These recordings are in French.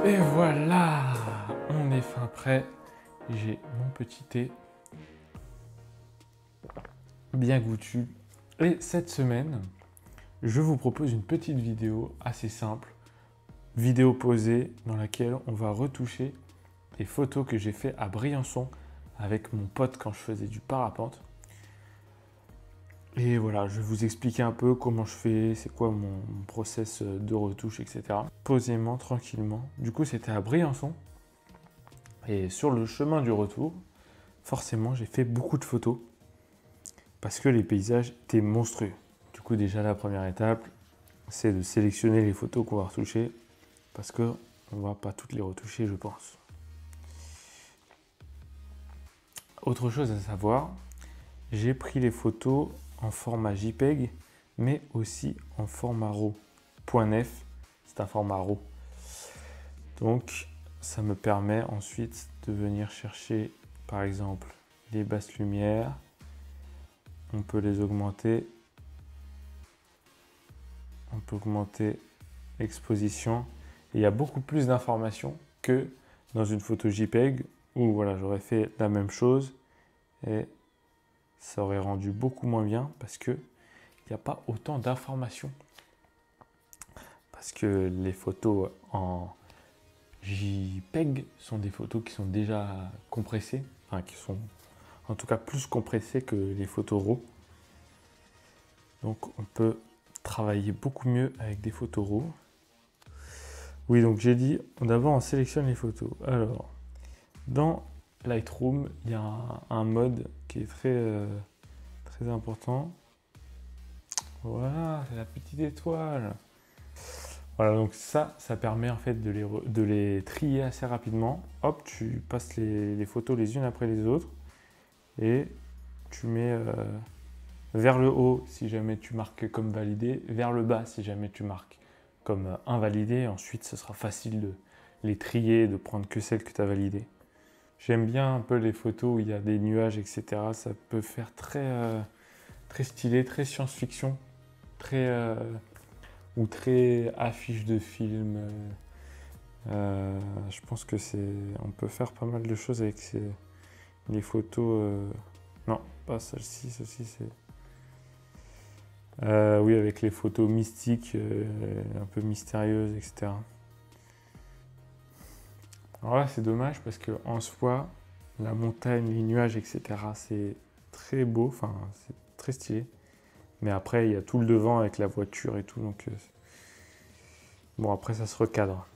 Et voilà, on est fin prêt. J'ai mon petit thé bien goûtu. Et cette semaine, je vous propose une petite vidéo assez simple, vidéo posée dans laquelle on va retoucher les photos que j'ai fait à Briançon avec mon pote quand je faisais du parapente. Et voilà, je vais vous expliquer un peu comment je fais, c'est quoi mon process de retouche, etc. Posément, tranquillement. Du coup, c'était à Briançon. Et sur le chemin du retour, forcément, j'ai fait beaucoup de photos parce que les paysages étaient monstrueux. Du coup, déjà, la première étape, c'est de sélectionner les photos qu'on va retoucher parce qu'on ne va pas toutes les retoucher, je pense. Autre chose à savoir, j'ai pris les photos en format JPEG, mais aussi en format RAW. .nef, c'est un format RAW. Donc, ça me permet ensuite de venir chercher, par exemple, les basses lumières. On peut les augmenter. On peut augmenter l'exposition. Il y a beaucoup plus d'informations que dans une photo JPEG où voilà, j'aurais fait la même chose et ça aurait rendu beaucoup moins bien parce qu'il n'y a pas autant d'informations. Parce que les photos en JPEG sont des photos qui sont déjà compressées, enfin qui sont en tout cas plus compressées que les photos RAW. Donc on peut travailler beaucoup mieux avec des photos RAW. Oui, donc j'ai dit, d'abord on sélectionne les photos. Alors, dans Lightroom, il y a un mode qui est très important. Voilà, c'est la petite étoile. Voilà, donc ça permet en fait de les trier assez rapidement. Hop, tu passes les photos les unes après les autres et tu mets vers le haut si jamais tu marques comme validé, vers le bas si jamais tu marques comme invalidé. Ensuite, ce sera facile de les trier, de prendre que celles que tu as validées. J'aime bien un peu les photos où il y a des nuages, etc. Ça peut faire très stylé, très science-fiction, ou très affiche de film. Je pense que on peut faire pas mal de choses avec les photos. Non, pas celle-ci, celle-ci c'est. Oui, avec les photos mystiques, un peu mystérieuses, etc. Alors là, c'est dommage parce que en soi, la montagne, les nuages, etc., c'est très beau, enfin, c'est très stylé. Mais après, il y a tout le devant avec la voiture et tout, donc bon, après, ça se recadre.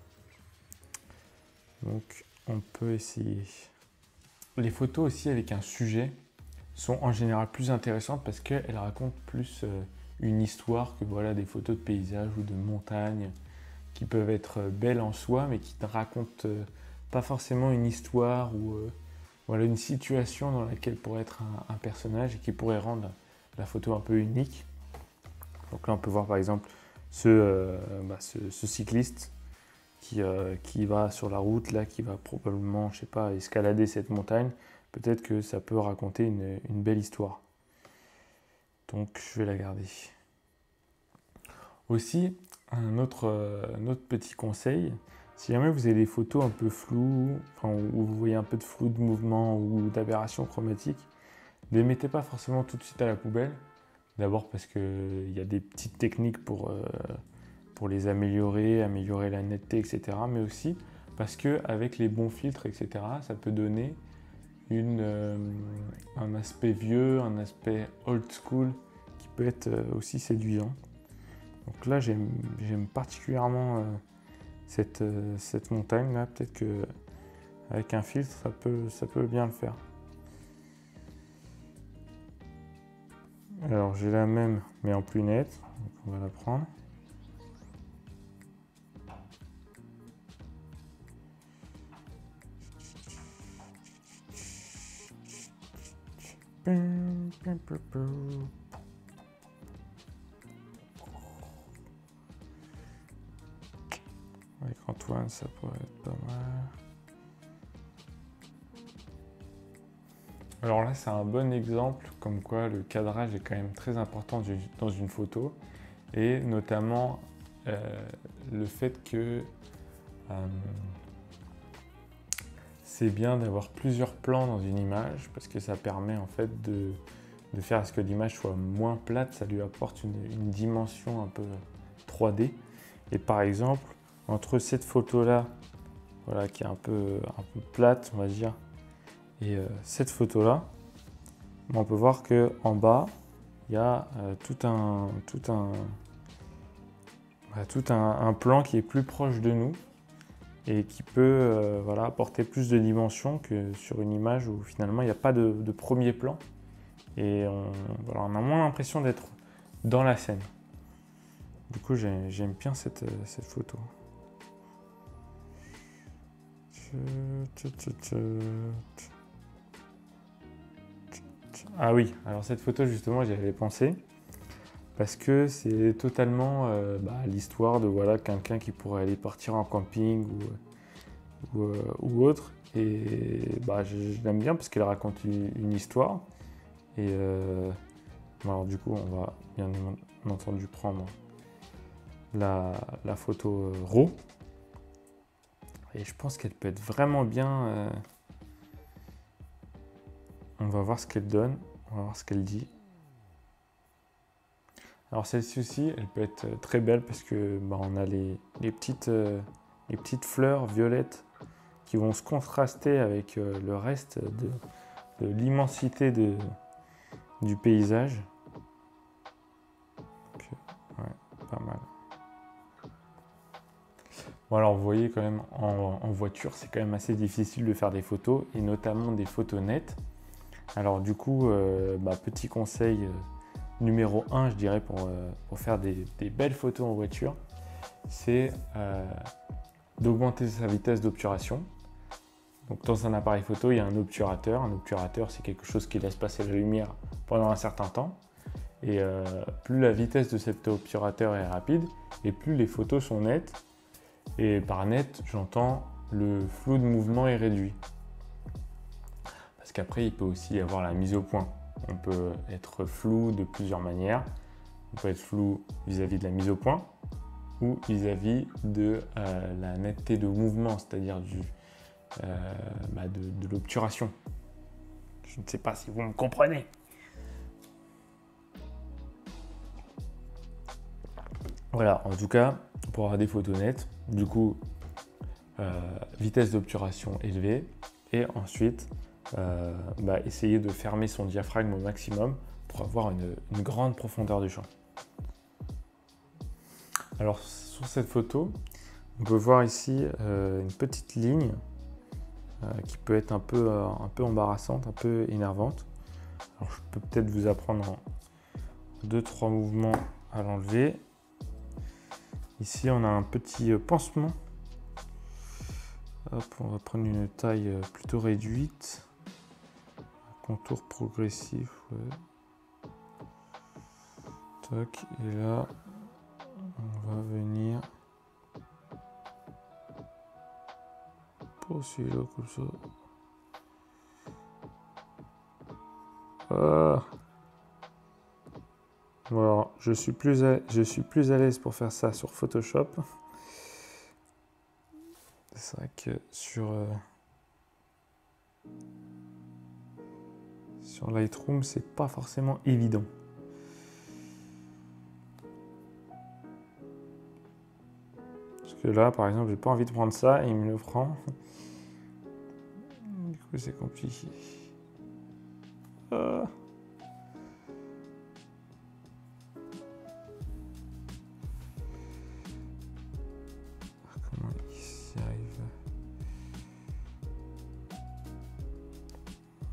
Donc, on peut essayer. Les photos aussi avec un sujet sont en général plus intéressantes parce qu'elles racontent plus une histoire que voilà, des photos de paysages ou de montagnes qui peuvent être belles en soi, mais qui ne racontent pas forcément une histoire ou voilà, une situation dans laquelle pourrait être un personnage et qui pourrait rendre la photo un peu unique. Donc là, on peut voir par exemple ce cycliste qui va sur la route, là, qui va probablement, je sais pas, escalader cette montagne. Peut-être que ça peut raconter une belle histoire. Donc, je vais la garder. Aussi, un autre petit conseil, si jamais vous avez des photos un peu floues, enfin, où vous voyez un peu de flou de mouvement ou d'aberration chromatique, ne les mettez pas forcément tout de suite à la poubelle. D'abord parce qu'il y a des petites techniques pour les améliorer la netteté, etc. Mais aussi parce qu'avec les bons filtres, etc., ça peut donner un aspect vieux, un aspect old school qui peut être aussi séduisant. Donc là, j'aime particulièrement cette montagne là. Peut-être qu'avec un filtre, ça peut bien le faire. Alors j'ai la même, mais en plus nette. Donc on va la prendre. Avec Antoine, ça pourrait être pas mal. Alors là, c'est un bon exemple comme quoi le cadrage est quand même très important dans une photo et notamment le fait que c'est bien d'avoir plusieurs plans dans une image parce que ça permet en fait de faire à ce que l'image soit moins plate, ça lui apporte une dimension un peu 3D. Et par exemple, entre cette photo-là, voilà, qui est un peu plate, on va dire, et cette photo-là, on peut voir qu'en bas, il y a tout un plan qui est plus proche de nous et qui peut voilà, apporter plus de dimension que sur une image où finalement il n'y a pas de premier plan. Et voilà, on a moins l'impression d'être dans la scène. Du coup, j'aime bien cette photo. Ah oui, alors cette photo justement, j'y avais pensé parce que c'est totalement l'histoire de voilà, quelqu'un qui pourrait aller partir en camping ou autre. Et je l'aime bien parce qu'elle raconte une histoire. Et alors du coup, on va bien entendu prendre la photo RAW. Et je pense qu'elle peut être vraiment bien. On va voir ce qu'elle donne, on va voir ce qu'elle dit. Alors celle-ci aussi, elle peut être très belle parce que on a les petites fleurs violettes qui vont se contraster avec le reste de l'immensité du paysage. Donc, ouais, pas mal. Bon alors vous voyez quand même en voiture, c'est quand même assez difficile de faire des photos et notamment des photos nettes. Alors du coup, petit conseil numéro 1, je dirais, pour faire des belles photos en voiture, c'est d'augmenter sa vitesse d'obturation. Donc dans un appareil photo, il y a un obturateur. Un obturateur, c'est quelque chose qui laisse passer la lumière pendant un certain temps. Et plus la vitesse de cet obturateur est rapide, et plus les photos sont nettes. Et par net, j'entends le flou de mouvement est réduit. Parce qu'après, il peut aussi y avoir la mise au point. On peut être flou de plusieurs manières. On peut être flou vis-à-vis de la mise au point ou vis-à-vis de la netteté de mouvement, c'est-à-dire de l'obturation. Je ne sais pas si vous me comprenez. Voilà, en tout cas, pour avoir des photos nettes, du coup, vitesse d'obturation élevée et ensuite, essayer de fermer son diaphragme au maximum pour avoir une grande profondeur de champ. Alors sur cette photo, on peut voir ici une petite ligne qui peut être un peu embarrassante, un peu énervante. Alors je peux peut-être vous apprendre en 2-3 mouvements à l'enlever. Ici on a un petit pansement. Hop, on va prendre une taille plutôt réduite. Contour progressif, ouais. Tac, et là, on va venir poursuivre là comme ça. Ah. Bon, alors, je suis plus à l'aise pour faire ça sur Photoshop. C'est vrai que sur Lightroom, c'est pas forcément évident. Parce que là, par exemple, j'ai pas envie de prendre ça et il me le prend. Du coup, c'est compliqué. Ah. Comment il s'y arrive?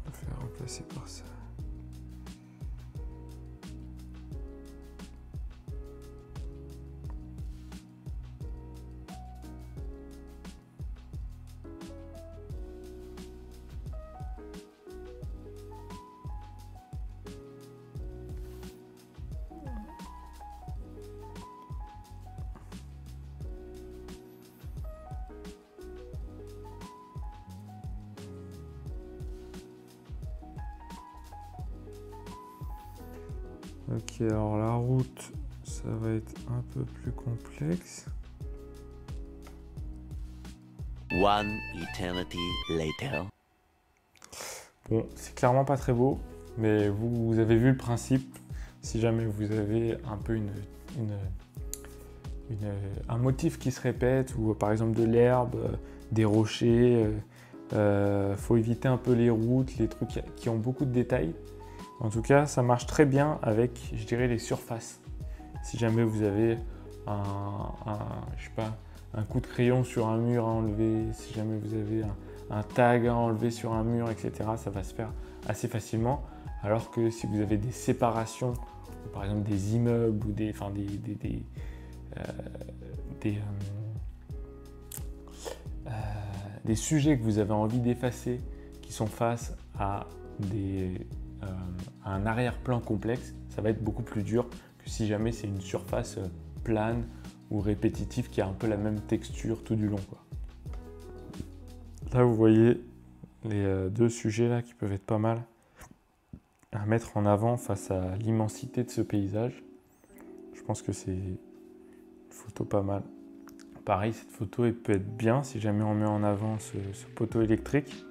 On va faire remplacer par ça. Ok, alors la route, ça va être un peu plus complexe. One eternity later. Bon, c'est clairement pas très beau, mais vous avez vu le principe. Si jamais vous avez un peu un motif qui se répète, ou par exemple de l'herbe, des rochers, faut éviter un peu les routes, les trucs qui ont beaucoup de détails. En tout cas, ça marche très bien avec, je dirais, les surfaces. Si jamais vous avez je sais pas, un coup de crayon sur un mur à enlever, si jamais vous avez un tag à enlever sur un mur, etc., ça va se faire assez facilement. Alors que si vous avez des séparations, par exemple des immeubles ou des sujets que vous avez envie d'effacer qui sont face à un arrière-plan complexe, ça va être beaucoup plus dur que si jamais c'est une surface plane ou répétitive qui a un peu la même texture tout du long, quoi. Là, vous voyez les deux sujets là qui peuvent être pas mal à mettre en avant face à l'immensité de ce paysage. Je pense que c'est une photo pas mal. Pareil, cette photo elle peut être bien si jamais on met en avant ce poteau électrique.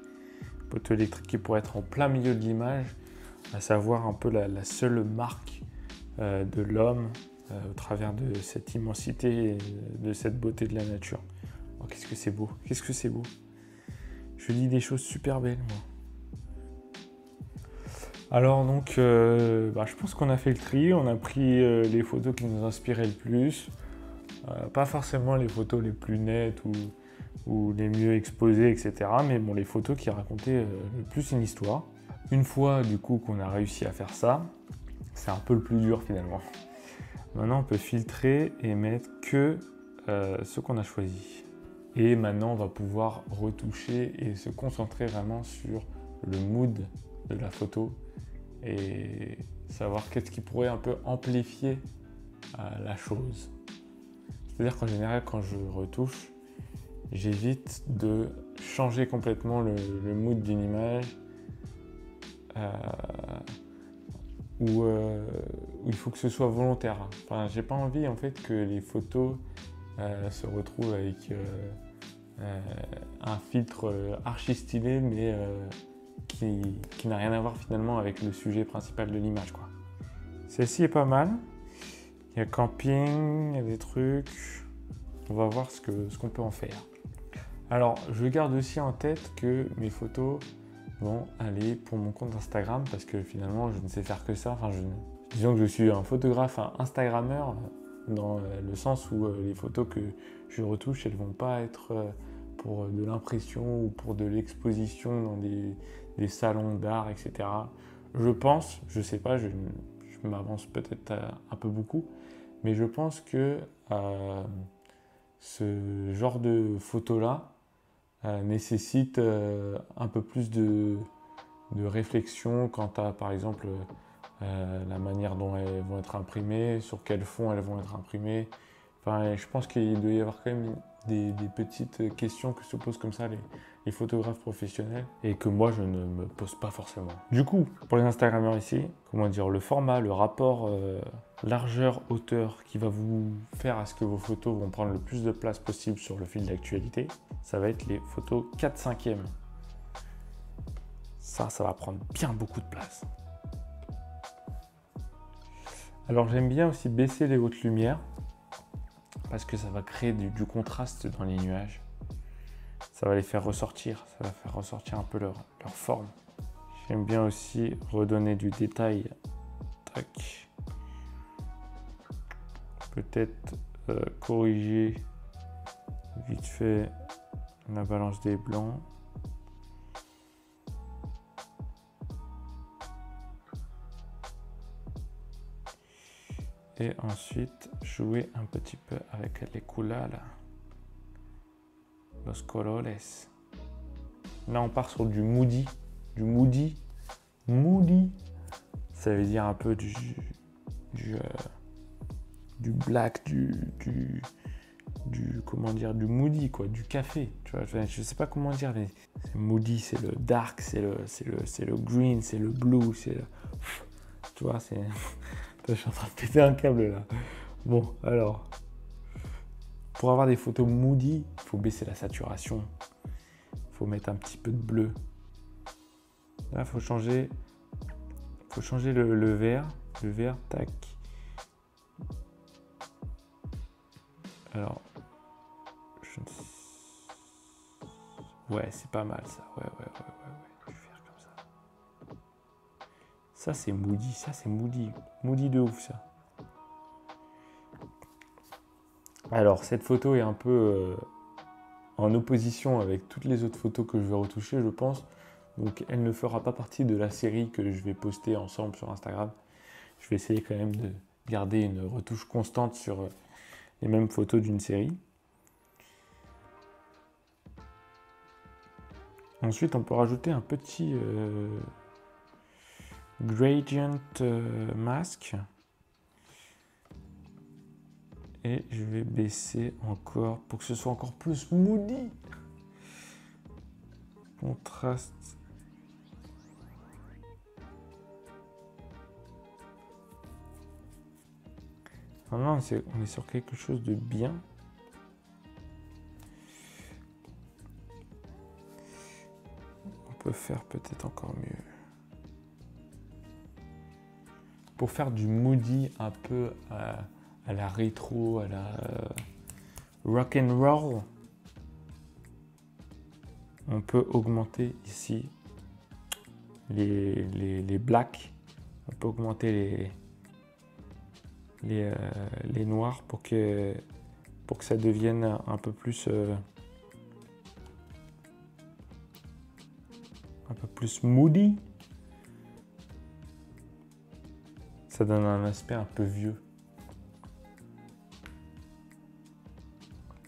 Poteau électrique qui pourrait être en plein milieu de l'image, à savoir un peu la seule marque de l'homme au travers de cette immensité et de cette beauté de la nature. Oh, qu'est-ce que c'est beau, qu'est-ce que c'est beau. Je dis des choses super belles, moi. Alors donc, je pense qu'on a fait le tri, on a pris les photos qui nous inspiraient le plus. Pas forcément les photos les plus nettes ou les mieux exposées, etc. Mais bon, les photos qui racontaient le plus une histoire. Une fois du coup qu'on a réussi à faire ça, c'est un peu le plus dur finalement. Maintenant, on peut filtrer et mettre que ce qu'on a choisi. Et maintenant, on va pouvoir retoucher et se concentrer vraiment sur le mood de la photo et savoir qu'est-ce qui pourrait un peu amplifier la chose. C'est-à-dire qu'en général, quand je retouche, j'évite de changer complètement le mood d'une image où il faut que ce soit volontaire. Enfin, j'ai pas envie en fait que les photos se retrouvent avec un filtre archi stylé, mais qui n'a rien à voir finalement avec le sujet principal de l'image, quoi. Celle-ci est pas mal. Il y a camping, il y a des trucs. On va voir ce qu'on peut en faire. Alors, je garde aussi en tête que mes photos vont aller pour mon compte Instagram parce que finalement, je ne sais faire que ça. Enfin, disons que je suis un photographe, un Instagrammeur, dans le sens où les photos que je retouche, elles ne vont pas être pour de l'impression ou pour de l'exposition dans des salons d'art, etc. Je pense, je ne sais pas, je m'avance peut-être un peu beaucoup, mais je pense que ce genre de photos-là nécessite un peu plus de réflexion quant à, par exemple, la manière dont elles vont être imprimées, sur quel fond elles vont être imprimées. Enfin, je pense qu'il doit y avoir quand même des petites questions que se posent comme ça les photographes professionnels et que moi je ne me pose pas forcément. Du coup, pour les Instagrammeurs ici, comment dire, le format, le rapport largeur-hauteur qui va vous faire à ce que vos photos vont prendre le plus de place possible sur le fil d'actualité, ça va être les photos 4/5e. Ça va prendre bien beaucoup de place. Alors j'aime bien aussi baisser les hautes lumières parce que ça va créer du contraste dans les nuages. Ça va les faire ressortir, ça va faire ressortir un peu leur forme. J'aime bien aussi redonner du détail. Tac. Peut-être corriger vite fait la balance des blancs. Et ensuite, jouer un petit peu avec les couleurs, los colores. Là, on part sur du moody. Moody, ça veut dire un peu du black, comment dire, du moody, quoi, du café. Tu vois, je sais pas comment dire, mais moody, c'est le dark, c'est le green, c'est le blue, tu vois, c'est. Je suis en train de péter un câble là. Bon, alors, pour avoir des photos moody, il faut baisser la saturation. faut mettre un petit peu de bleu. Là, faut changer le vert. Le vert, tac. Alors, ouais, c'est pas mal ça. Ouais. Je vais faire comme ça. Ça, c'est moody. Ça, c'est moody. Moody de ouf, ça. Alors, cette photo est un peu en opposition avec toutes les autres photos que je vais retoucher, je pense. Donc, elle ne fera pas partie de la série que je vais poster ensemble sur Instagram. Je vais essayer quand même de garder une retouche constante sur les mêmes photos d'une série. Ensuite, on peut rajouter un petit gradient mask. Et je vais baisser encore pour que ce soit encore plus moody. Contraste. Vraiment, on est sur quelque chose de bien. On peut faire peut-être encore mieux. Pour faire du moody un peu à la rétro, à la rock and roll, on peut augmenter ici les blacks. On peut augmenter les noirs pour que ça devienne un peu plus moody. Ça donne un aspect un peu vieux.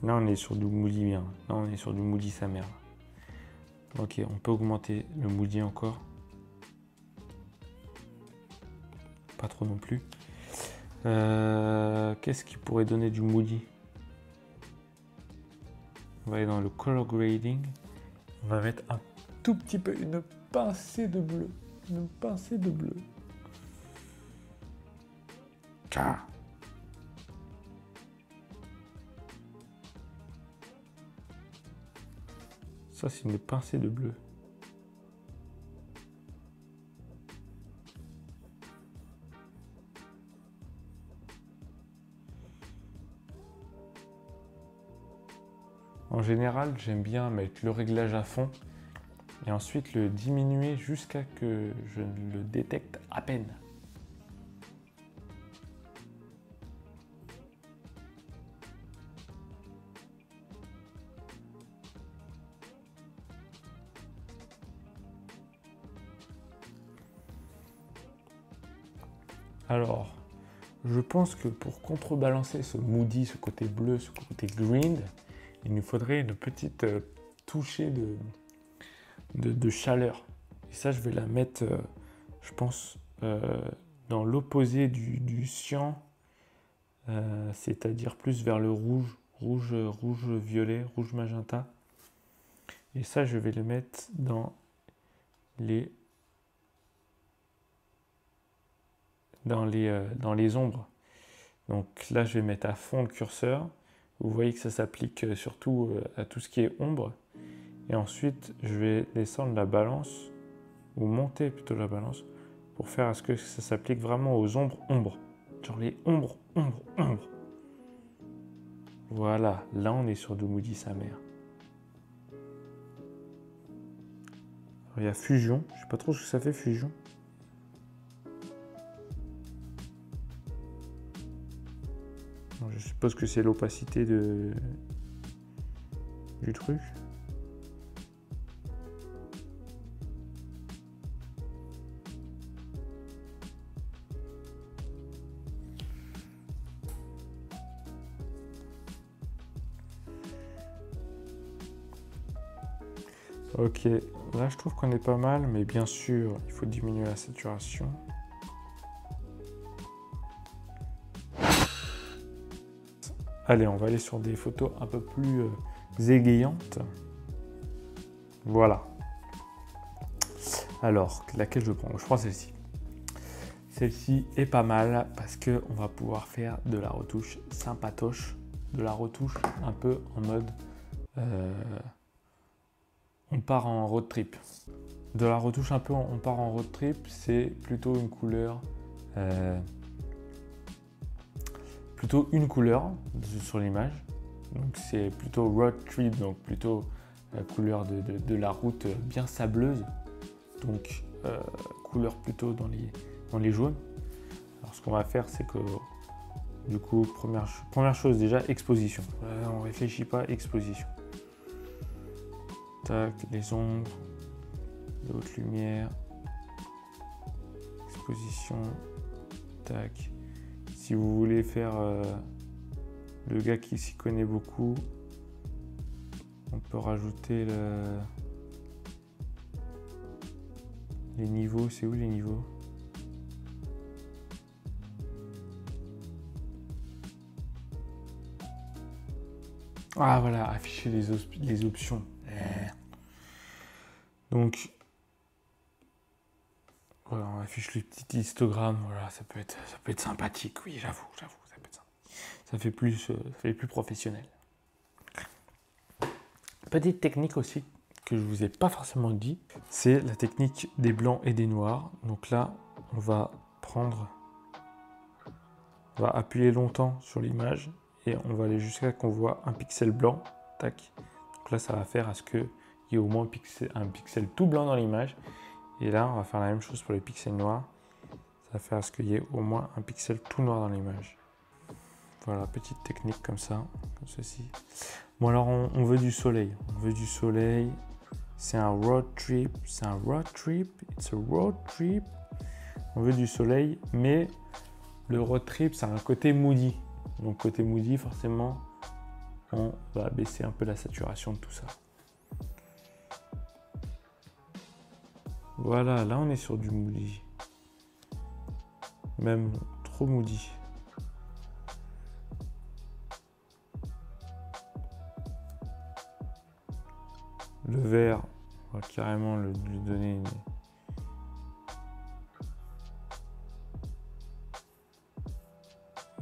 Là, on est sur du moody bien. Là, on est sur du moody sa mère. Ok, on peut augmenter le moody encore. Pas trop non plus. Qu'est-ce qui pourrait donner du moody? On va aller dans le color grading. On va mettre un tout petit peu, une pincée de bleu. Une pincée de bleu. Ah. Ça, c'est une pincée de bleu. En général, j'aime bien mettre le réglage à fond et ensuite le diminuer jusqu'à que je le détecte à peine. Alors, je pense que pour contrebalancer ce moody, ce côté bleu, ce côté green, il nous faudrait une petite touchée de chaleur. Et ça, je vais la mettre, je pense, dans l'opposé du cyan, c'est-à-dire plus vers le rouge, violet, rouge magenta. Et ça, je vais le mettre dans les ombres. Donc là, je vais mettre à fond le curseur. Vous voyez que ça s'applique surtout à tout ce qui est ombre. Et ensuite, je vais descendre la balance, ou monter plutôt la balance, pour faire à ce que ça s'applique vraiment aux ombres. Genre les ombres. Voilà, là on est sur du moody sa mère. Alors, il y a fusion, je sais pas trop ce que ça fait fusion. Je suppose que c'est l'opacité du truc. Ok, là je trouve qu'on est pas mal, mais bien sûr, il faut diminuer la saturation. Allez, on va aller sur des photos un peu plus égayantes. Voilà. Alors, laquelle je prends? Je prends celle-ci. Celle-ci est pas mal parce qu'on va pouvoir faire de la retouche sympatoche, de la retouche un peu en mode on part en road trip. De la retouche un peu, on part en road trip, c'est plutôt une couleur, sur l'image. Donc c'est plutôt road trip, donc plutôt la couleur de la route bien sableuse. Donc couleur plutôt dans les jaunes. Alors ce qu'on va faire, c'est que du coup, première chose déjà, exposition. On réfléchit pas, exposition. Tac, les ombres, les hautes lumières, exposition, tac. Si vous voulez faire le gars qui s'y connaît beaucoup, on peut rajouter les niveaux. C'est où les niveaux? Ah voilà, afficher les options. Donc, voilà, on affiche le petit histogramme. Voilà, ça peut être sympathique. Oui, j'avoue, ça peut être sympa. Ça fait plus professionnel. Petite technique aussi que je vous ai pas forcément dit, c'est la technique des blancs et des noirs. Donc là, on va appuyer longtemps sur l'image et on va aller jusqu'à qu'on voit un pixel blanc. Tac. Donc là, ça va faire à ce qu'il y ait au moins un pixel tout blanc dans l'image. Et là, on va faire la même chose pour les pixels noirs. Ça va faire à ce qu'il y ait au moins un pixel tout noir dans l'image. Voilà, petite technique comme ça, comme ceci. Bon alors, on veut du soleil. On veut du soleil. C'est un road trip. C'est un road trip. It's a road trip. On veut du soleil, mais le road trip, ça a un côté moody. Donc côté moody, forcément, on va baisser un peu la saturation de tout ça. Voilà, là on est sur du moody. Même trop moody. Le vert, on va carrément lui donner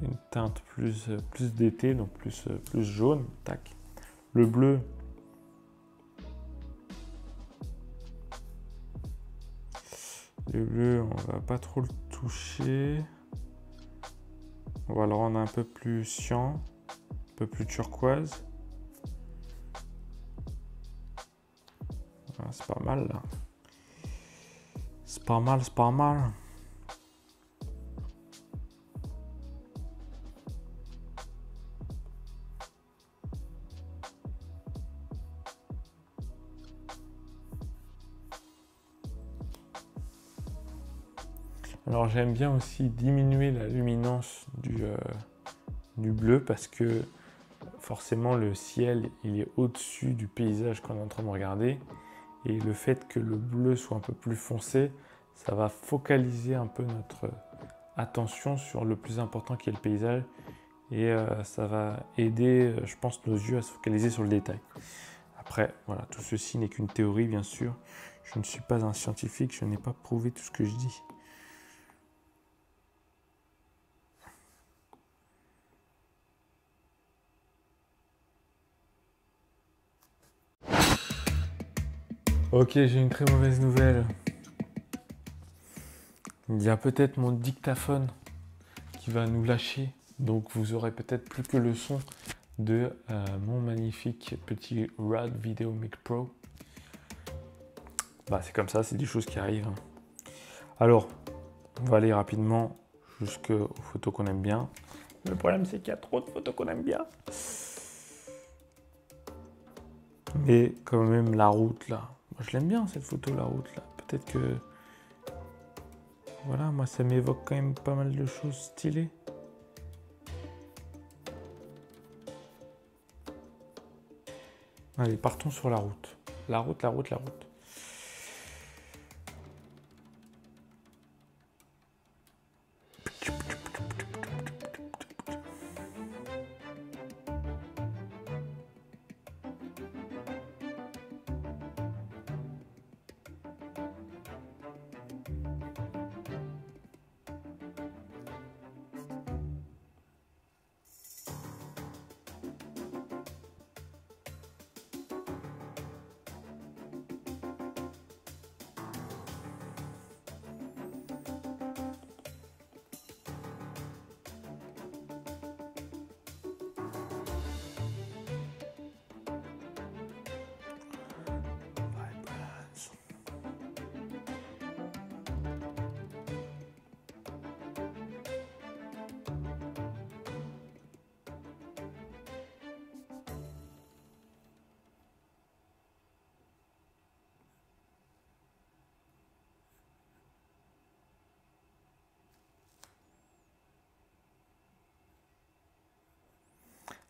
une teinte plus d'été, donc plus jaune. Tac. Le bleu, on va pas trop le toucher. On va le rendre un peu plus cyan, un peu plus turquoise. Ah, c'est pas mal là. C'est pas mal. Alors j'aime bien aussi diminuer la luminance du bleu parce que forcément le ciel il est au-dessus du paysage qu'on est en train de regarder et le fait que le bleu soit un peu plus foncé, ça va focaliser un peu notre attention sur le plus important qui est le paysage et ça va aider, je pense, nos yeux à se focaliser sur le détail. Après, voilà, tout ceci n'est qu'une théorie bien sûr. Je ne suis pas un scientifique, je n'ai pas prouvé tout ce que je dis. Ok, j'ai une très mauvaise nouvelle. Il y a peut-être mon dictaphone qui va nous lâcher. Donc vous aurez peut-être plus que le son de mon magnifique petit Rode VideoMic Pro. Bah c'est comme ça, c'est des choses qui arrivent. Alors, on va aller rapidement jusqu'aux photos qu'on aime bien. Le problème c'est qu'il y a trop de photos qu'on aime bien. Mais quand même la route là. Moi, je l'aime bien cette photo, la route là. Peut-être que... Voilà, moi ça m'évoque quand même pas mal de choses stylées. Allez, partons sur la route. La route.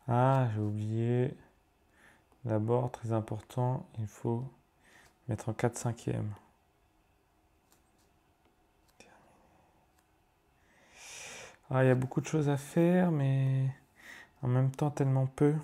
Ah, j'ai oublié. D'abord, très important, il faut mettre en 4/5. Ah, il y a beaucoup de choses à faire, mais en même temps tellement peu.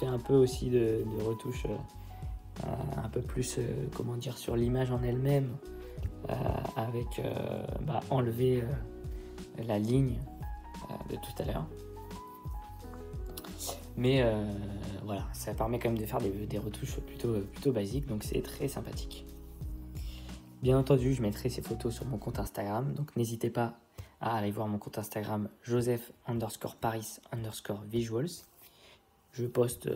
Fait un peu aussi de retouches un peu plus, comment dire, sur l'image en elle-même, avec enlever la ligne de tout à l'heure. Mais voilà, ça permet quand même de faire des retouches plutôt basiques, donc c'est très sympathique. Bien entendu, je mettrai ces photos sur mon compte Instagram, donc n'hésitez pas à aller voir mon compte Instagram Joseph_Paris_visuals. Je poste,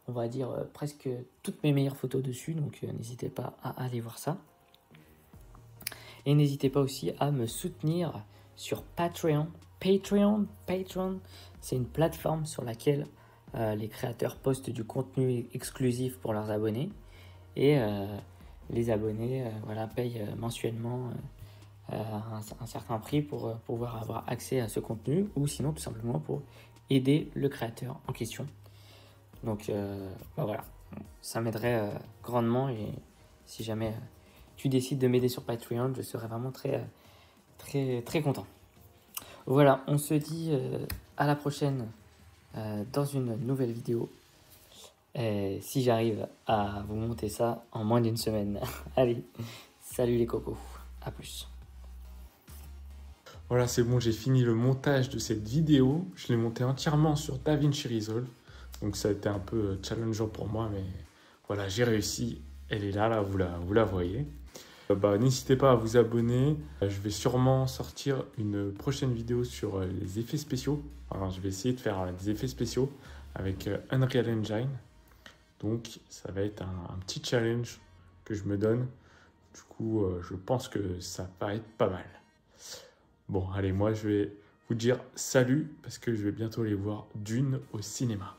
on va dire, presque toutes mes meilleures photos dessus, donc n'hésitez pas à aller voir ça. Et n'hésitez pas aussi à me soutenir sur Patreon. Patreon, c'est une plateforme sur laquelle les créateurs postent du contenu exclusif pour leurs abonnés. Et les abonnés payent mensuellement un certain prix pour pouvoir avoir accès à ce contenu, ou sinon tout simplement pour aider le créateur en question. Donc voilà, ça m'aiderait grandement, et si jamais tu décides de m'aider sur Patreon, je serais vraiment très content. Voilà, on se dit à la prochaine dans une nouvelle vidéo, si j'arrive à vous monter ça en moins d'une semaine. Allez, salut les cocos, à plus. Voilà, c'est bon, j'ai fini le montage de cette vidéo. Je l'ai montée entièrement sur DaVinci Resolve. Donc ça a été un peu challengeant pour moi, mais voilà, j'ai réussi. Elle est là, vous la voyez. N'hésitez pas à vous abonner. Je vais sûrement sortir une prochaine vidéo sur les effets spéciaux. Alors, je vais essayer de faire des effets spéciaux avec Unreal Engine. Donc ça va être un petit challenge que je me donne. Du coup, je pense que ça va être pas mal. Bon, allez, moi je vais vous dire salut parce que je vais bientôt aller voir Dune au cinéma.